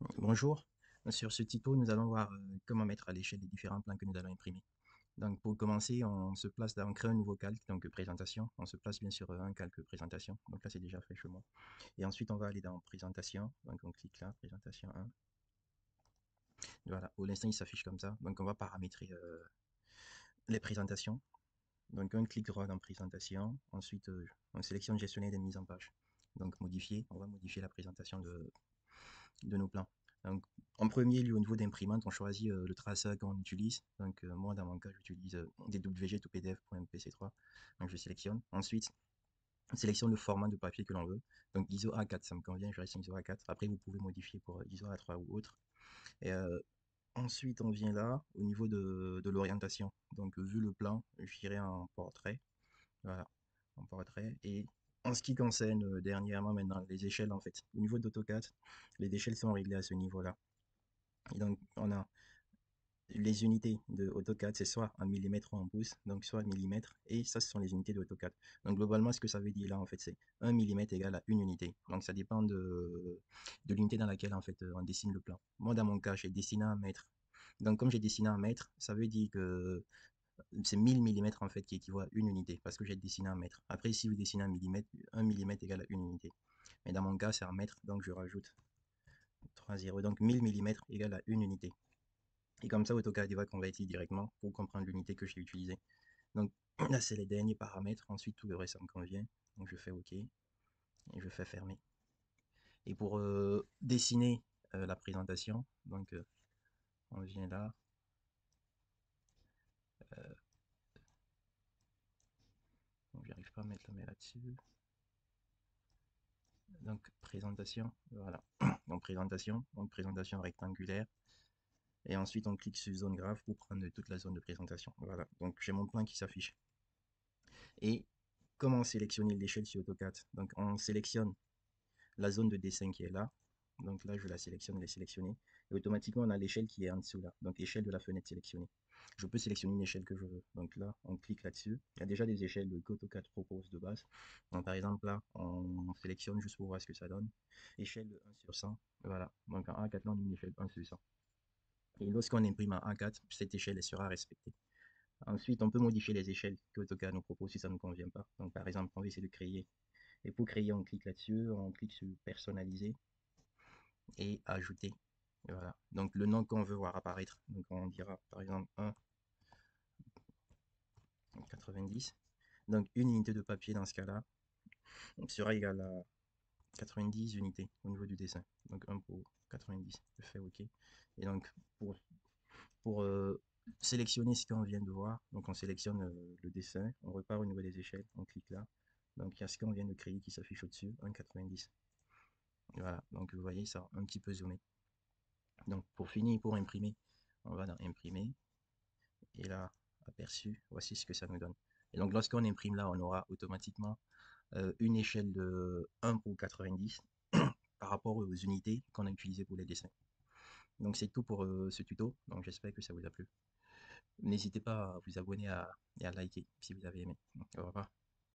Bonjour, sur ce tuto, nous allons voir comment mettre à l'échelle les différents plans que nous allons imprimer. Donc pour commencer, on se place on crée un nouveau calque, donc présentation. On se place bien sur un calque présentation. Donc là, c'est déjà fait chez moi. Et ensuite, on va aller dans présentation. Donc on clique là, présentation 1. Voilà, pour l'instant, il s'affiche comme ça. Donc on va paramétrer les présentations. Donc un clic droit dans présentation. Ensuite, on sélectionne gestionner des mises en page. Donc modifier, on va modifier la présentation de nos plans. Donc, en premier lieu, au niveau d'imprimante, on choisit le traçage qu'on utilise. Donc, moi, dans mon cas, j'utilise DWG to PDF.pc3. Donc, je sélectionne. Ensuite, on sélectionne le format de papier que l'on veut. Donc, ISO A4, ça me convient, je reste ISO A4. Après, vous pouvez modifier pour ISO A3 ou autre. Et ensuite, on vient là, au niveau de l'orientation. Donc, vu le plan, j'irai en portrait. Voilà, en portrait. Et en ce qui concerne dernièrement maintenant les échelles, en fait, au niveau d'AutoCAD, les échelles sont réglées à ce niveau-là. Et donc, on a les unités de AutoCAD, c'est soit en millimètres ou en pouces, donc soit millimètres, et ça, ce sont les unités de AutoCAD. Donc, globalement, ce que ça veut dire là, en fait, c'est 1 millimètre égale à une unité. Donc, ça dépend de l'unité dans laquelle, en fait, on dessine le plan. Moi, dans mon cas, j'ai dessiné en mètres. Donc, comme j'ai dessiné en mètres, ça veut dire que c'est 1000 millimètres, en fait, qui équivaut à une unité, parce que j'ai dessiné en mètres. Après, si vous dessinez en millimètres, 1 millimètre égale à une unité. Mais dans mon cas, c'est en mètres, donc je rajoute 3 zéros. Donc, 1000 millimètres égale à une unité. Et comme ça, AutoCAD va convertir directement pour comprendre l'unité que j'ai utilisée. Donc là, c'est les derniers paramètres. Ensuite, tout le reste, ça me convient. Donc je fais OK et je fais fermer. Et pour dessiner la présentation, donc on vient là. Donc j'arrive pas à mettre la main là-dessus. Donc présentation, voilà. Donc présentation rectangulaire. Et ensuite, on clique sur zone graphe pour prendre toute la zone de présentation. Voilà. Donc j'ai mon plan qui s'affiche. Et comment sélectionner l'échelle sur AutoCAD? Donc on sélectionne la zone de dessin qui est là. Donc là, je la sélectionne, elle est sélectionnée. Et automatiquement, on a l'échelle qui est en dessous là. Donc échelle de la fenêtre sélectionnée. Je peux sélectionner une échelle que je veux. Donc là, on clique là-dessus. Il y a déjà des échelles qu'AutoCAD propose de base. Donc par exemple là, on sélectionne juste pour voir ce que ça donne. Échelle de 1 sur 100. Voilà. Donc en A4, là, on a une échelle 1 sur 100. Et lorsqu'on imprime en A4, cette échelle elle sera respectée. Ensuite, on peut modifier les échelles que AutoCAD nous propose si ça ne nous convient pas. Donc par exemple, on va essayer de créer. Et pour créer, on clique là-dessus, on clique sur personnaliser et ajouter. Et voilà. Donc le nom qu'on veut voir apparaître. Donc on dira par exemple 1,90. Donc une unité de papier dans ce cas-là sera égale à 90 unités au niveau du dessin. Donc 1 pour 90. Je fais OK. Et donc pour sélectionner ce qu'on vient de voir, donc on sélectionne le dessin, on repart au niveau des échelles, on clique là. Donc il y a ce qu'on vient de créer qui s'affiche au-dessus, 1,90. Voilà, donc vous voyez ça un petit peu zoomé. Donc pour finir, pour imprimer, on va dans imprimer et là, aperçu, voici ce que ça nous donne. Et donc lorsqu'on imprime là, on aura automatiquement une échelle de 1 pour 90 par rapport aux unités qu'on a utilisées pour les dessins. Donc c'est tout pour ce tuto, donc j'espère que ça vous a plu. N'hésitez pas à vous abonner et à liker si vous avez aimé. Au revoir.